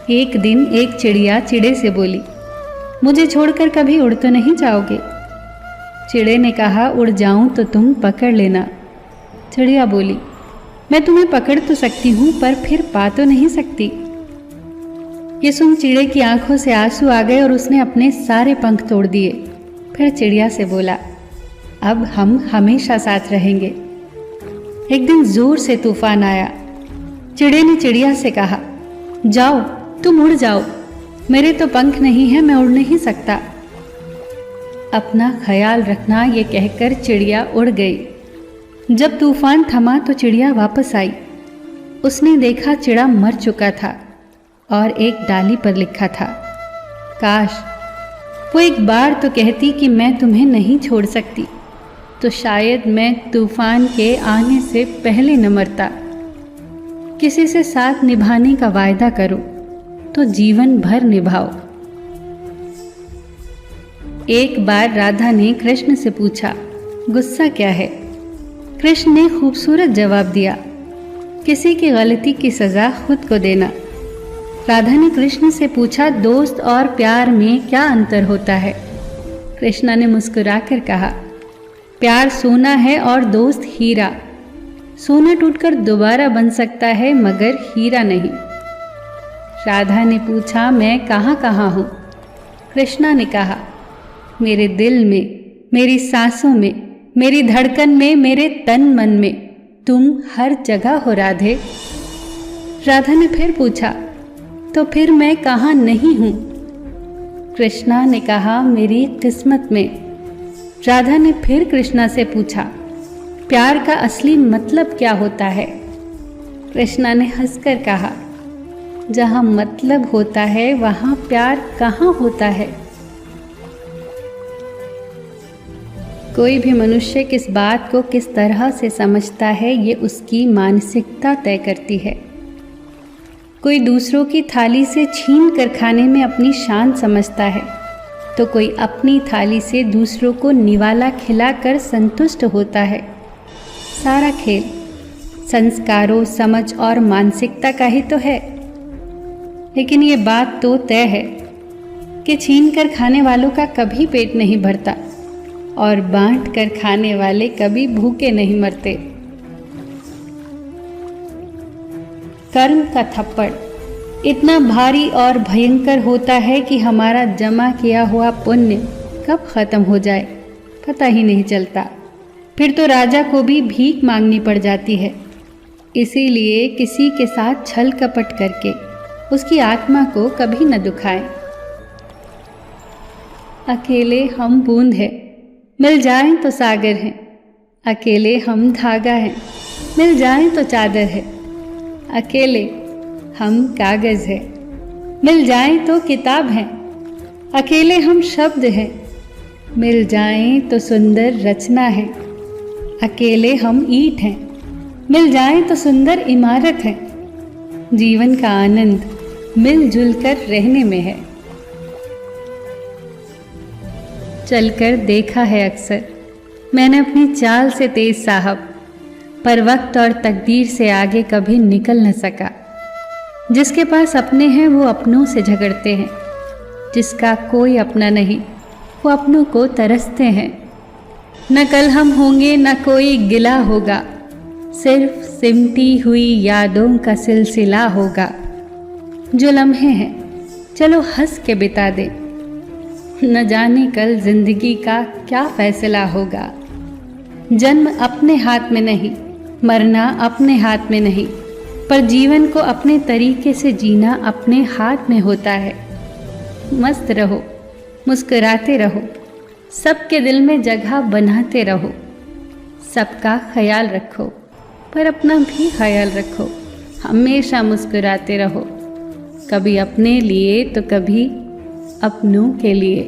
एक दिन एक चिड़िया चिड़े से बोली, मुझे छोड़कर कभी उड़ तो नहीं जाओगे? चिड़े ने कहा, उड़ जाऊं तो तुम पकड़ लेना। चिड़िया बोली, मैं तुम्हें पकड़ तो सकती हूँ पर फिर पा तो नहीं सकती। ये सुन चिड़े की आंखों से आंसू आ गए और उसने अपने सारे पंख तोड़ दिए। फिर चिड़िया से बोला, अब हम हमेशा साथ रहेंगे। एक दिन जोर से तूफान आया। चिड़े ने चिड़िया से कहा, जाओ तुम उड़ जाओ, मेरे तो पंख नहीं है, मैं उड़ नहीं सकता। अपना ख्याल रखना, ये कहकर चिड़िया उड़ गई। जब तूफान थमा तो चिड़िया वापस आई। उसने देखा चिड़ा मर चुका था और एक डाली पर लिखा था, काश वो एक बार तो कहती कि मैं तुम्हें नहीं छोड़ सकती, तो शायद मैं तूफान के आने से पहले न मरता। किसी से साथ निभाने का वायदा करो तो जीवन भर निभाओ। एक बार राधा ने कृष्ण से पूछा, गुस्सा क्या है? कृष्ण ने खूबसूरत जवाब दिया, किसी की गलती की सजा खुद को देना। राधा ने कृष्ण से पूछा, दोस्त और प्यार में क्या अंतर होता है? कृष्ण ने मुस्कुराकर कहा, प्यार सोना है और दोस्त हीरा। सोना टूटकर दोबारा बन सकता है मगर हीरा नहीं। राधा ने पूछा, मैं कहाँ कहाँ हूँ? कृष्णा ने कहा, मेरे दिल में, मेरी सांसों में, मेरी धड़कन में, मेरे तन मन में, तुम हर जगह हो राधे। राधा ने फिर पूछा, तो फिर मैं कहाँ नहीं हूँ? कृष्णा ने कहा, मेरी किस्मत में। राधा ने फिर कृष्णा से पूछा, प्यार का असली मतलब क्या होता है? कृष्णा ने हंसकर कहा, जहाँ मतलब होता है वहाँ प्यार कहाँ होता है? कोई भी मनुष्य किस बात को किस तरह से समझता है, ये उसकी मानसिकता तय करती है। कोई दूसरों की थाली से छीन कर खाने में अपनी शान समझता है, तो कोई अपनी थाली से दूसरों को निवाला खिलाकर संतुष्ट होता है। सारा खेल संस्कारों, समझ और मानसिकता का ही तो है। लेकिन ये बात तो तय है कि छीन कर खाने वालों का कभी पेट नहीं भरता और बांट कर खाने वाले कभी भूखे नहीं मरते। कर्म का थप्पड़ इतना भारी और भयंकर होता है कि हमारा जमा किया हुआ पुण्य कब खत्म हो जाए पता ही नहीं चलता। फिर तो राजा को भी भीख मांगनी पड़ जाती है। इसीलिए किसी के साथ छल कपट करके उसकी आत्मा को कभी न दुखाएं। अकेले हम बूंद हैं, मिल जाएं तो सागर हैं। अकेले हम धागा हैं, मिल जाएं तो चादर है। अकेले हम कागज हैं, मिल जाएं तो किताब हैं। अकेले हम शब्द हैं, मिल जाएं तो सुंदर रचना है। अकेले हम ईंट हैं, मिल जाएं तो सुंदर इमारत है। जीवन का आनंद मिलजुल कर रहने में है। चलकर देखा है अक्सर मैंने अपनी चाल से तेज साहब, पर वक्त और तकदीर से आगे कभी निकल न सका। जिसके पास अपने हैं वो अपनों से झगड़ते हैं, जिसका कोई अपना नहीं वो अपनों को तरसते हैं। न कल हम होंगे न कोई गिला होगा, सिर्फ सिमटी हुई यादों का सिलसिला होगा। जो लम्हे हैं चलो हंस के बिता दे, न जाने कल जिंदगी का क्या फैसला होगा। जन्म अपने हाथ में नहीं, मरना अपने हाथ में नहीं, पर जीवन को अपने तरीके से जीना अपने हाथ में होता है। मस्त रहो, मुस्कुराते रहो, सबके दिल में जगह बनाते रहो। सबका ख्याल रखो पर अपना भी ख्याल रखो। हमेशा मुस्कुराते रहो, कभी अपने लिए तो कभी अपनों के लिए।